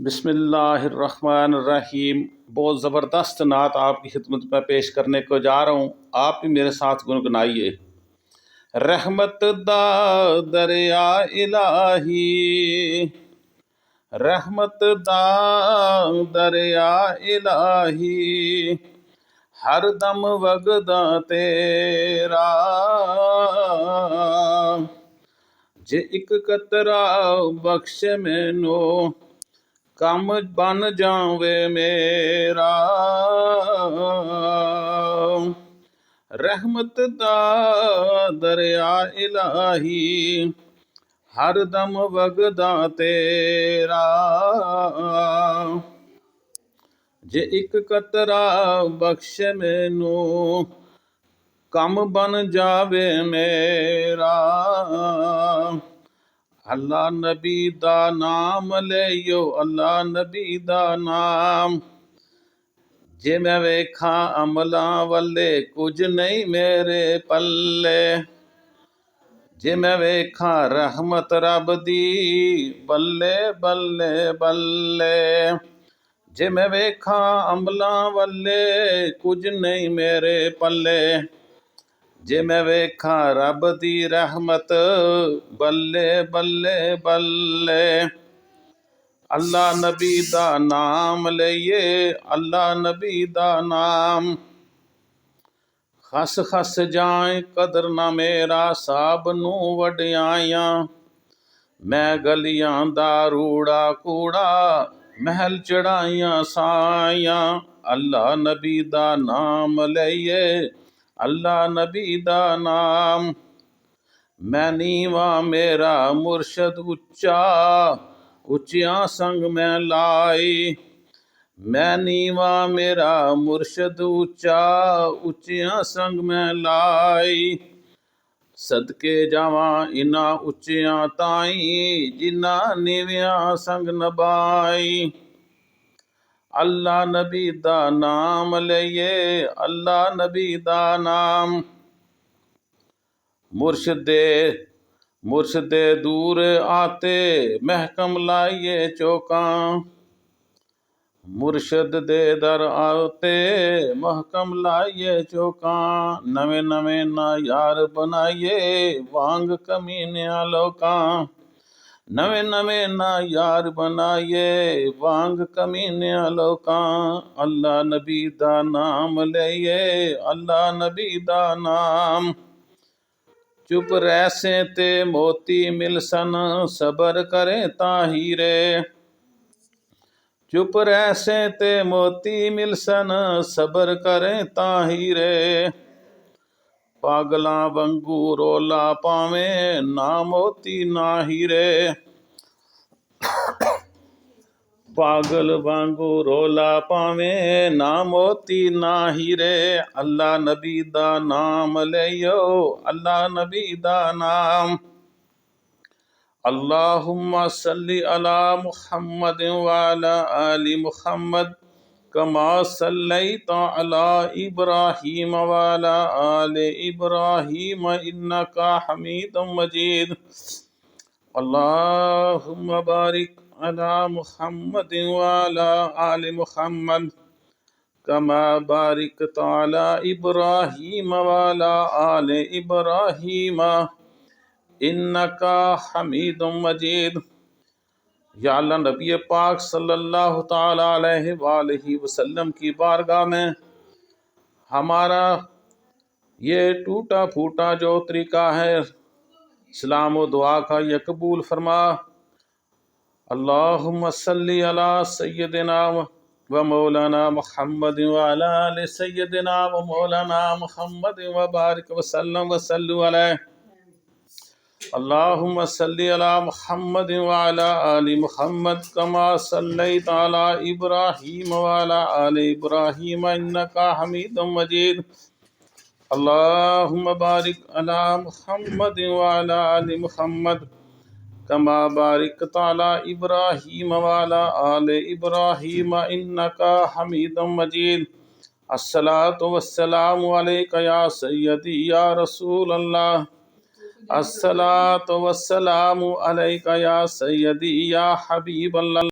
बिस्मिल्लाहिर्रहमानिर्रहीम। बहुत ज़बरदस्त नात आपकी खिदमत में पेश करने को जा रहा हूँ, आप भी मेरे साथ गुनगुनाइए। रहमत दा दरिया इलाही, रहमत दा दरिया इलाही, हर दम वगदा तेरा। जे एक कतरा बख्श मैनू, कम बन जावे मेरा। रहमत दा दरिया इलाही, हर दम वगदा तेरा। जे एक कतरा बख्श मैनू, कम बन जावे मेरा। अल्लाह नबी दा नाम लियो, अल्लाह नबी दा नाम। जे मैं वेखा अमलां वल्ले, कुछ नहीं मेरे पल्ले। जे मैं वेखा रहमत रब दी, बल्ले बल्ले बल्ले। जे मैं वेखा अमलां वल्ले, कुछ नहीं मेरे पल्ले। जे मैं वेखा रब दी रहमत, बल्ले बल्ले बल्ले। अल्लाह नबी दा नाम लइए, अल्लाह नबी दा नाम। खस खस जाए कदर ना मेरा, साब नू वड्याइयां। मैं गलियां दा रूड़ा कूड़ा, महल चढ़ाइयां साइयां। अल्लाह नबी दा नाम लइए, अल्लाह नबी दा नाम। मैं नीवा मेरा मुर्शद उच्चा, उच्चियां संग मैं लाई। मैं नीवा मेरा मुर्शद उच्चा, उच्चियां संग मैं लाई। सदके जावां इन्हां उच्चियां ताई, जिन्हां नीवियां संग नभाई। अल्लाह नबी दा नाम लइए, अल्लाह नबी दा नाम। मुर्शदे दूर आते, महकम लाइए चौकां। मुर्शद दे दर आते, महकम लाइए चौकां। नवे नवे ना यार बनाइए, वांग कमीनियां लोकां। नवे नवे ना यार बनाइए, वांग कमीनियां लोकां। अल्लाह नबी दा नाम लइए, अल्लाह नबी दा नाम। चुप रहसे ते मोती मिलसन, सबर करें तां हीरे। चुप रहसे ते मोती मिलसन, सबर करें तां हीरे। पागलां वांगू रोला पावें, ना मोती ना हीरे। पागल वांगू रोला पावें, ना मोती ना हीरे। अल्लाह नबी दा नाम लियो, अल्लाह नबी दा नाम। अल्लाहुम्मा सल्ली अला मुहम्मद व अला आलि मुहम्मद, कमा सल्लैता अला इब्राहीम व अला आलि इब्राहीम, इन्नका हमीदुम मजीद। अल्लाहुम्मा बारिक अला मुहम्मद व अला आलि मुहम्मद, कमा बारिकता अला इब्राहीम व अला आलि इब्राहीम, इन्नका हमीदुम मजीद। या अल्लाह नबी पाक सल्लल्लाहु ताला अलैहि वसल्लम की बारगाह में हमारा ये टूटा फूटा जो तरीका है सलाम व दुआ का, ये कबूल फरमा। अल्लाहुम्मा सल्ली अला सय्यदिना व मौलाना मुहम्मद व अला आलि सय्यदिना व मौलाना मुहम्मद व बारिक वसल्लम व सल्लु अलैहि। अल्लाहुम्मा सल्ली अला मुहम्मद व अला आलि मुहम्मद, कमा सल्लैता अला इब्राहीम व अला आलि इब्राहीम, इन्नका हमीदुम मजीद। अल्लाहुम्मा बारिक अला मुहम्मद व अला आलि मुहम्मद, कमा बारिकता अला इब्राहीम व अला आलि इब्राहीम, इन्नका हमीदुम मजीद। अस्सलातु वस्सलामु अलैका या सय्यदी या रसूल अल्लाह। अस्सलातु वस्सलामु अलैका या सय्यदी या हबीब अल्लाह।